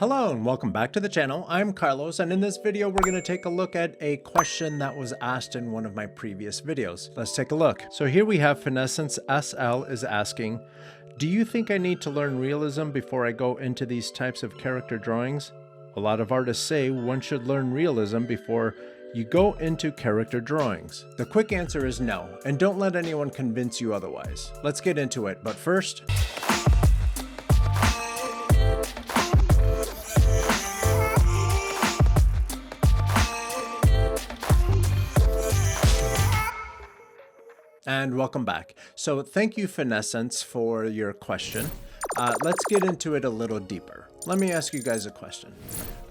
Hello and welcome back to the channel. I'm Carlos, and in this video we're going to take a look at a question that was asked in one of my previous videos. Let's take a look. So here we have Finessence SL is asking, do you think I need to learn realism before I go into these types of character drawings? A lot of artists say one should learn realism before you go into character drawings. The quick answer is no, and don't let anyone convince you otherwise. Let's get into it, but first, and welcome back. So thank you, Finessence, for your question. Let's get into it a little deeper. Let me ask you guys a question.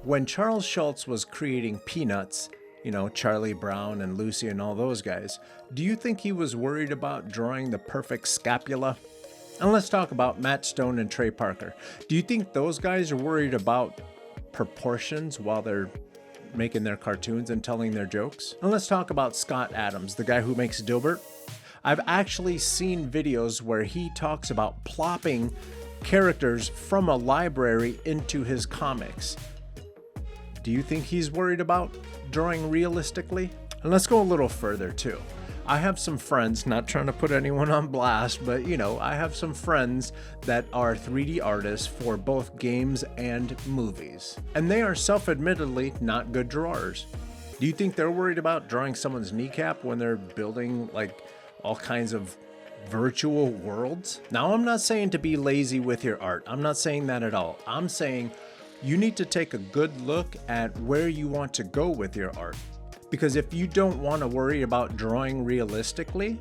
When Charles Schulz was creating Peanuts, you know, Charlie Brown and Lucy and all those guys, do you think he was worried about drawing the perfect scapula? And let's talk about Matt Stone and Trey Parker. Do you think those guys are worried about proportions while they're making their cartoons and telling their jokes? And let's talk about Scott Adams, the guy who makes Dilbert. I've actually seen videos where he talks about plopping characters from a library into his comics. Do you think he's worried about drawing realistically? And let's go a little further too. I have some friends, not trying to put anyone on blast, but you know, I have some friends that are 3D artists for both games and movies. And they are self-admittedly not good drawers. Do you think they're worried about drawing someone's kneecap when they're building like all kinds of virtual worlds? Now, I'm not saying to be lazy with your art. I'm not saying that at all. I'm saying you need to take a good look at where you want to go with your art. Because if you don't want to worry about drawing realistically,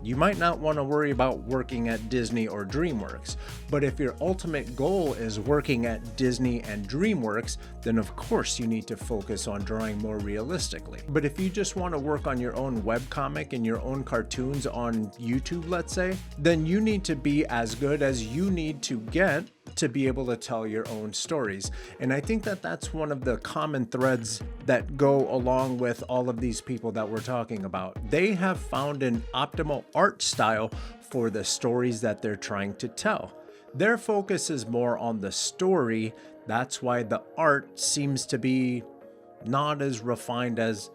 you might not want to worry about working at Disney or DreamWorks. But if your ultimate goal is working at Disney and DreamWorks, then of course you need to focus on drawing more realistically. But if you just want to work on your own webcomic and your own cartoons on YouTube, let's say, then you need to be as good as you need to get to be able to tell your own stories. And I think that that's one of the common threads that go along with all of these people that we're talking about. They have found an optimal art style for the stories that they're trying to tell. Their focus is more on the story. That's why the art seems to be not as refined as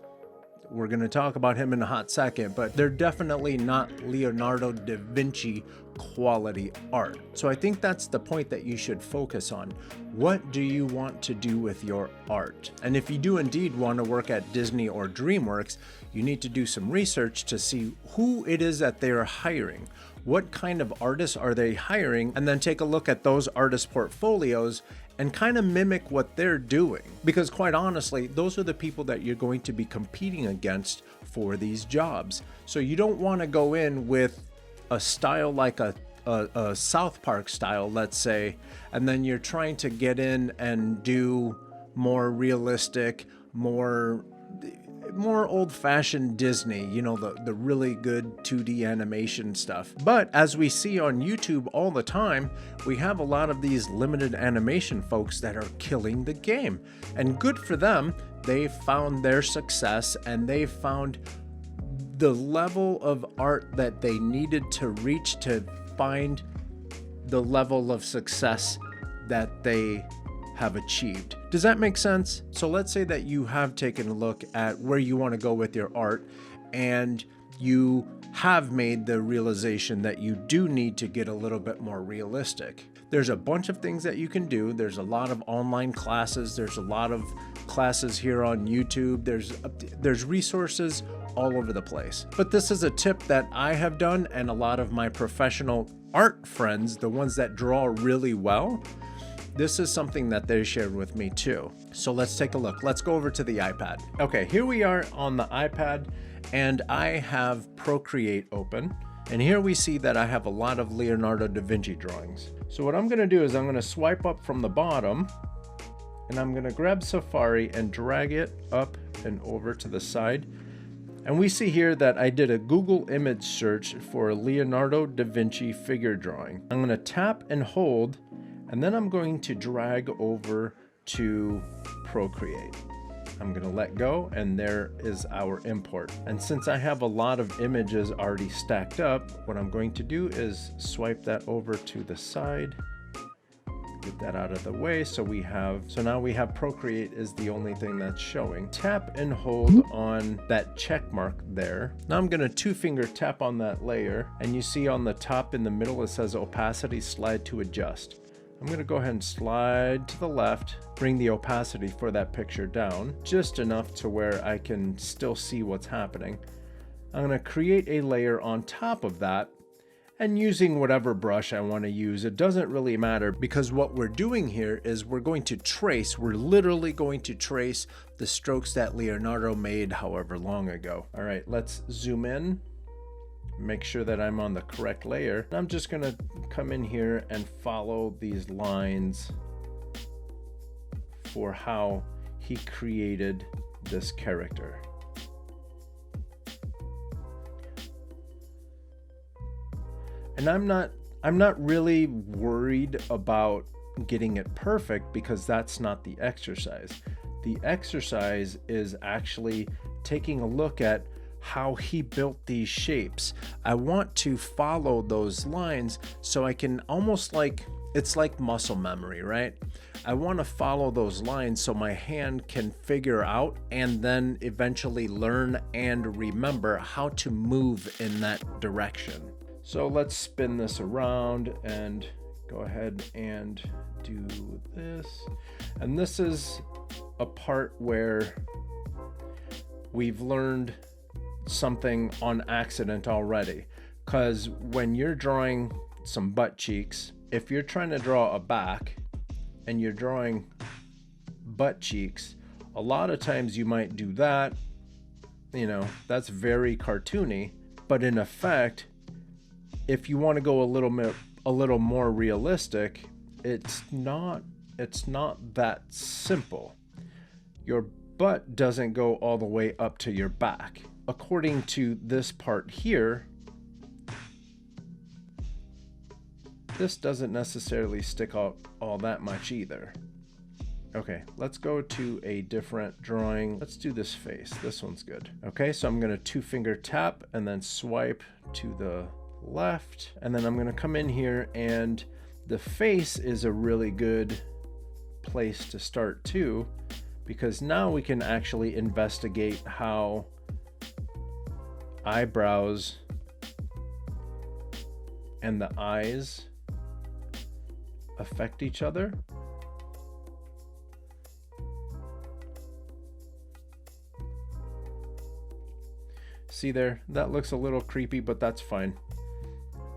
we're going to talk about him in a hot second, but they're definitely not Leonardo da Vinci quality art. So I think that's the point that you should focus on. What do you want to do with your art? And if you do indeed want to work at Disney or DreamWorks, you need to do some research to see who it is that they're hiring. What kind of artists are they hiring? And then take a look at those artist portfolios and kind of mimic what they're doing. Because quite honestly, those are the people that you're going to be competing against for these jobs. So you don't want to go in with a style like a South Park style, let's say, and then you're trying to get in and do more realistic, more old-fashioned Disney, you know, the really good 2D animation stuff. But as we see on YouTube all the time, we have a lot of these limited animation folks that are killing the game. And good for them, they found their success and they found the level of art that they needed to reach to find the level of success that they have achieved. Does that make sense? So let's say that you have taken a look at where you want to go with your art and you have made the realization that you do need to get a little bit more realistic. There's a bunch of things that you can do. There's a lot of online classes. There's a lot of classes here on YouTube. There's resources all over the place. But this is a tip that I have done, and a lot of my professional art friends, the ones that draw really well, this is something that they shared with me too. So let's take a look. Let's go over to the iPad. Okay, here we are on the iPad, and I have Procreate open. And here we see that I have a lot of Leonardo da Vinci drawings. So what I'm gonna do is I'm gonna swipe up from the bottom, and I'm gonna grab Safari and drag it up and over to the side. And we see here that I did a Google image search for Leonardo da Vinci figure drawing. I'm gonna tap and hold, and then I'm going to drag over to Procreate. I'm gonna let go, and there is our import. And since I have a lot of images already stacked up, what I'm going to do is swipe that over to the side, Get that out of the way. So now we have Procreate is the only thing that's showing. Tap and hold on that check mark there. Now I'm gonna 2-finger tap on that layer, and you see on the top in the middle it says opacity, slide to adjust. I'm gonna go ahead and slide to the left, bring the opacity for that picture down, just enough to where I can still see what's happening. I'm gonna create a layer on top of that, and using whatever brush I want to use, it doesn't really matter, because what we're doing here is we're literally going to trace the strokes that Leonardo made however long ago. All right, let's zoom in, make sure that I'm on the correct layer. I'm just gonna come in here and follow these lines for how he created this character. And I'm not really worried about getting it perfect, because that's not the exercise. The exercise is actually taking a look at how he built these shapes. I want to follow those lines so I can it's like muscle memory, right? I want to follow those lines so my hand can figure out and then eventually learn and remember how to move in that direction. So let's spin this around and go ahead and do this. And this is a part where we've learned something on accident already. Because when you're drawing some butt cheeks, if you're trying to draw a back and you're drawing butt cheeks, a lot of times you might do that. You know, that's very cartoony, but in effect, if you want to go a little more realistic, it's not that simple. Your butt doesn't go all the way up to your back. According to this part here, this doesn't necessarily stick out all that much either. Okay, let's go to a different drawing. Let's do this face. This one's good. Okay, so I'm gonna 2-finger tap and then swipe to the left, and then I'm going to come in here, and the face is a really good place to start too, because now we can actually investigate how eyebrows and the eyes affect each other. See there, that looks a little creepy, but that's fine.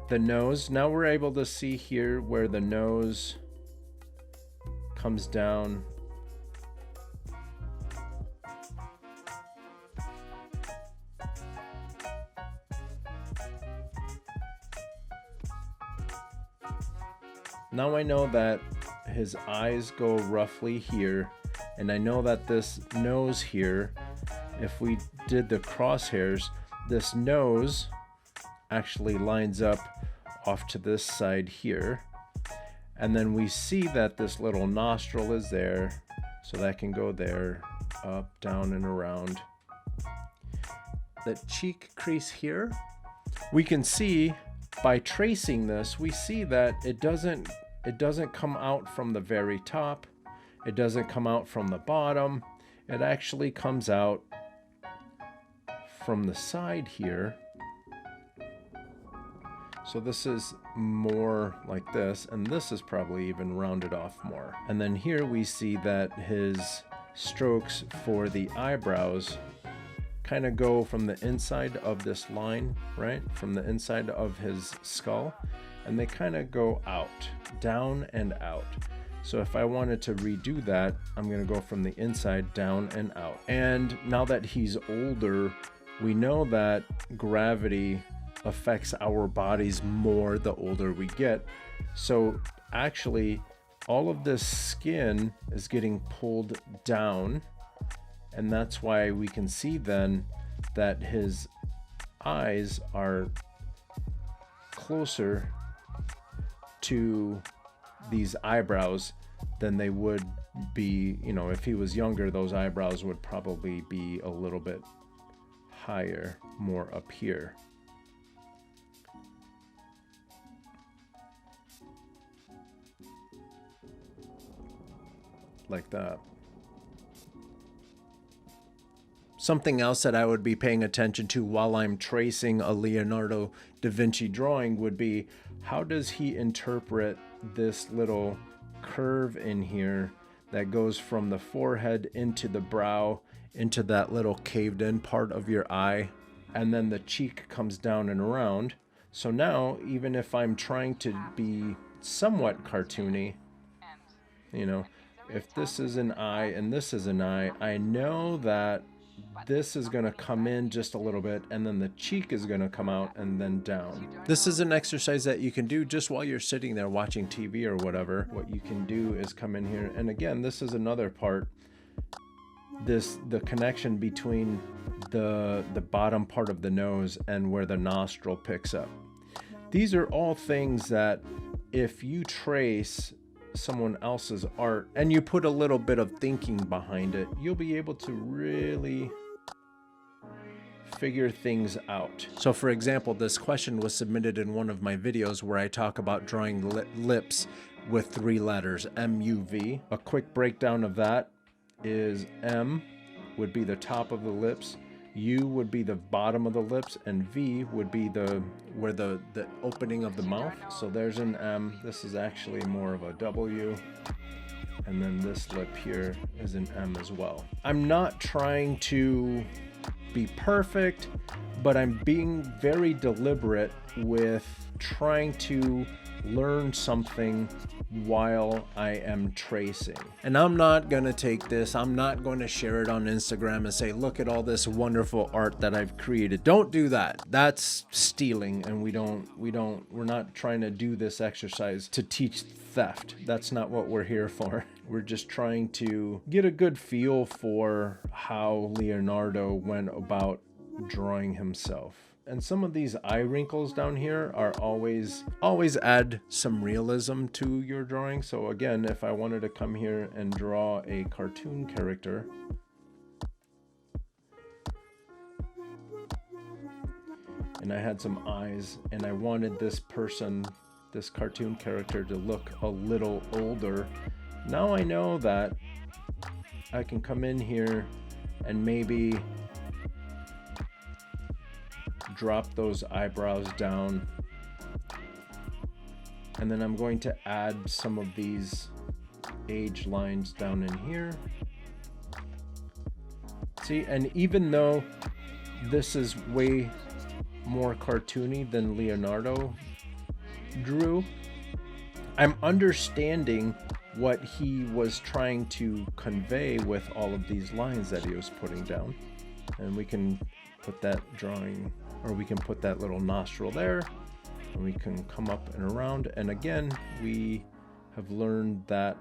The nose, now we're able to see here where the nose comes down. Now I know that his eyes go roughly here, and I know that this nose here, if we did the crosshairs, this nose actually lines up off to this side here, and then we see that this little nostril is there, so that can go there, up, down, and around. The cheek crease here, we can see by tracing this, we see that it doesn't come out from the very top, it doesn't come out from the bottom, it actually comes out from the side here. So this is more like this, and this is probably even rounded off more. And then here we see that his strokes for the eyebrows kind of go from the inside of this line, right? From the inside of his skull, and they kind of go out, down and out. So if I wanted to redo that, I'm gonna go from the inside down and out. And now that he's older, we know that gravity affects our bodies more the older we get. So actually, all of this skin is getting pulled down, and that's why we can see then that his eyes are closer to these eyebrows than they would be, you know, if he was younger, those eyebrows would probably be a little bit higher, more up here. like that. Something else that I would be paying attention to while I'm tracing a Leonardo da Vinci drawing would be, how does he interpret this little curve in here that goes from the forehead into the brow, into that little caved in part of your eye, and then the cheek comes down and around. So now, even if I'm trying to be somewhat cartoony, you know, if this is an eye and this is an eye, I know that this is going to come in just a little bit, and then the cheek is going to come out and then down. This is an exercise that you can do just while you're sitting there watching TV or whatever. What you can do is come in here, and again, this is another part, the connection between the bottom part of the nose and where the nostril picks up. These are all things that if you trace someone else's art and you put a little bit of thinking behind it, you'll be able to really figure things out. So for example, this question was submitted in one of my videos where I talk about drawing lips with 3 letters, M-U-V. A quick breakdown of that is M would be the top of the lips, U would be the bottom of the lips, and V would be where the opening of the mouth. So there's an M. This is actually more of a W. And then this lip here is an M as well. I'm not trying to be perfect, but I'm being very deliberate with trying to learn something while I am tracing. And I'm not gonna take this, I'm not going to share it on Instagram and say, look at all this wonderful art that I've created. Don't do that. That's stealing, and we're not trying to do this exercise to teach theft. That's not what we're here for. We're just trying to get a good feel for how Leonardo went about drawing himself. And some of these eye wrinkles down here are always add some realism to your drawing. So again, if I wanted to come here and draw a cartoon character, and I had some eyes, and I wanted this person, this cartoon character, to look a little older, now I know that I can come in here and maybe drop those eyebrows down, and then I'm going to add some of these age lines down in here. See, and even though this is way more cartoony than Leonardo drew, I'm understanding what he was trying to convey with all of these lines that he was putting down. And we can put that drawing, or we can put that little nostril there, and we can come up and around. And again, we have learned that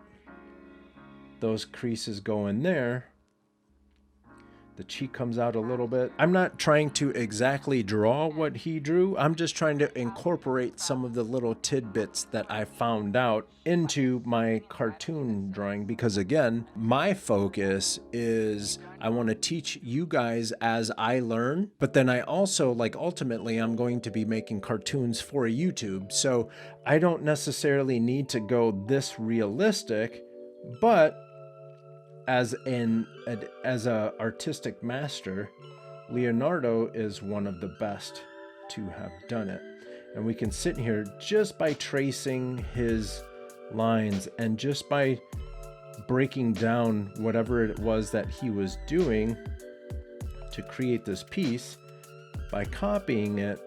those creases go in there. The cheek comes out a little bit. I'm not trying to exactly draw what he drew. I'm just trying to incorporate some of the little tidbits that I found out into my cartoon drawing, because again, my focus is I want to teach you guys as I learn, but then I also, ultimately I'm going to be making cartoons for YouTube. So I don't necessarily need to go this realistic, but as a artistic master, Leonardo is one of the best to have done it. And we can sit here just by tracing his lines and just by breaking down whatever it was that he was doing to create this piece. By copying it,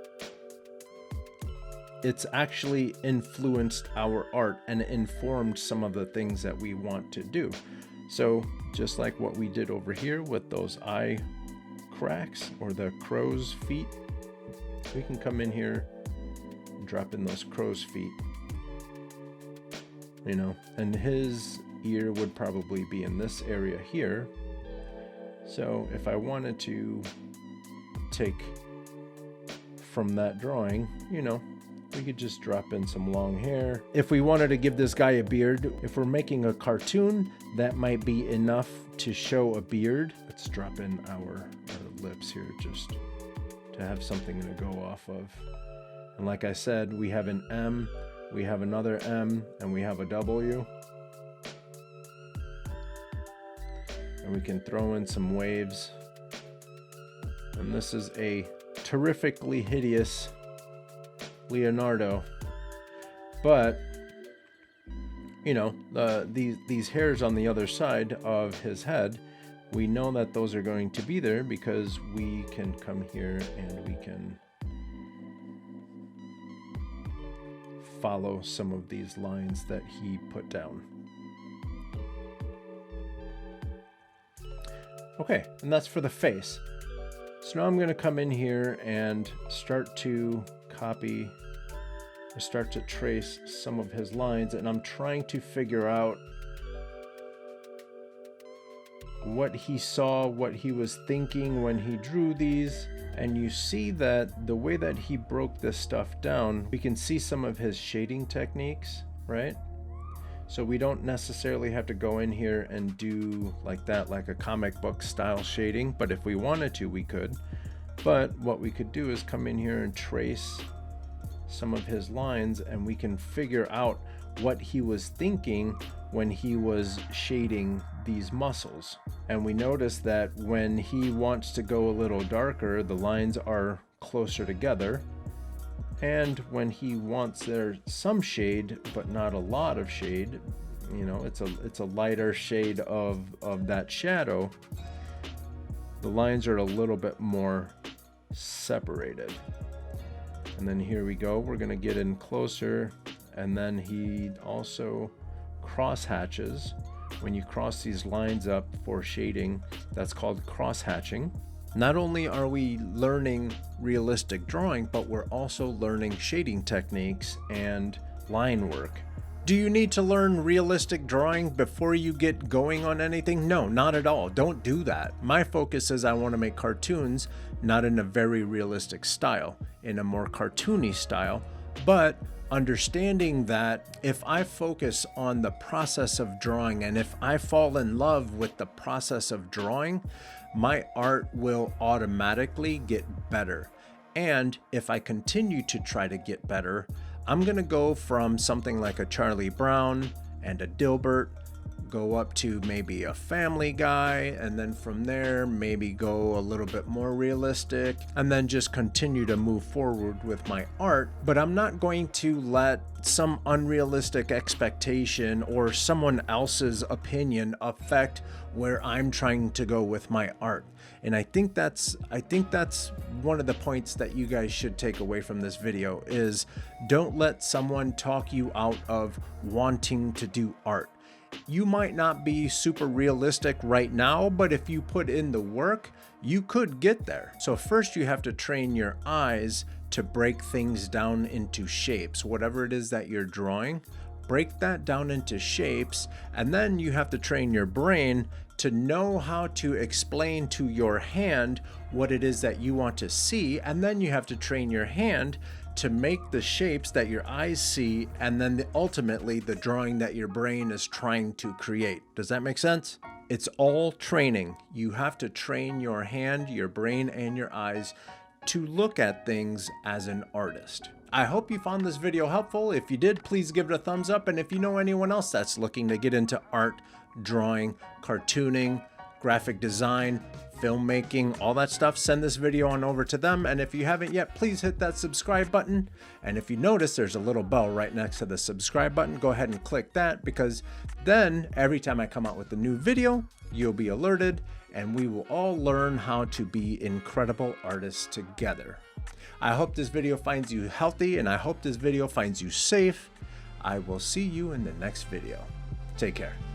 it's actually influenced our art and informed some of the things that we want to do. So just like what we did over here with those eye cracks or the crow's feet, we can come in here and drop in those crow's feet, and his ear would probably be in this area here. So if I wanted to take from that drawing, we could just drop in some long hair. If we wanted to give this guy a beard, if we're making a cartoon, that might be enough to show a beard. Let's drop in our lips here just to have something to go off of. And like I said, we have an M, we have another M, and we have a W. And we can throw in some waves. And this is a terrifically hideous Leonardo. But, you know, these hairs on the other side of his head, we know that those are going to be there because we can come here and we can follow some of these lines that he put down. Okay, and that's for the face. So now I'm going to come in here and start to copy or start to trace some of his lines, and I'm trying to figure out what he saw, what he was thinking when he drew these. And you see that the way that he broke this stuff down, we can see some of his shading techniques, right? So we don't necessarily have to go in here and do like that, like a comic book style shading, but if we wanted to, we could. But what we could do is come in here and trace some of his lines, and we can figure out what he was thinking when he was shading these muscles. And we notice that when he wants to go a little darker, the lines are closer together. And when he wants there some shade, but not a lot of shade, you know, it's a lighter shade of that shadow, the lines are a little bit more separated. And then here we go, we're gonna get in closer, and then he also cross hatches. When you cross these lines up for shading, that's called cross hatching. Not only are we learning realistic drawing, but we're also learning shading techniques and line work. Do you need to learn realistic drawing before you get going on anything? No, not at all. Don't do that. My focus is I want to make cartoons, not in a very realistic style, in a more cartoony style, but understanding that if I focus on the process of drawing and if I fall in love with the process of drawing, my art will automatically get better. And if I continue to try to get better, I'm gonna go from something like a Charlie Brown and a Dilbert, go up to maybe a Family Guy, and then from there maybe go a little bit more realistic, and then just continue to move forward with my art. But I'm not going to let some unrealistic expectation or someone else's opinion affect where I'm trying to go with my art. And I think that's one of the points that you guys should take away from this video is don't let someone talk you out of wanting to do art. You might not be super realistic right now, but if you put in the work, you could get there. So first you have to train your eyes to break things down into shapes. Whatever it is that you're drawing, break that down into shapes, and then you have to train your brain to know how to explain to your hand what it is that you want to see, and then you have to train your hand to make the shapes that your eyes see, and then ultimately the drawing that your brain is trying to create. Does that make sense? It's all training. You have to train your hand, your brain, and your eyes to look at things as an artist. I hope you found this video helpful. If you did, please give it a thumbs up. And if you know anyone else that's looking to get into art, drawing, cartooning, graphic design, filmmaking, all that stuff, send this video on over to them. And if you haven't yet, please hit that subscribe button. And if you notice there's a little bell right next to the subscribe button, go ahead and click that, because then every time I come out with a new video, you'll be alerted, and we will all learn how to be incredible artists together. I hope this video finds you healthy, and I hope this video finds you safe. I will see you in the next video. Take care.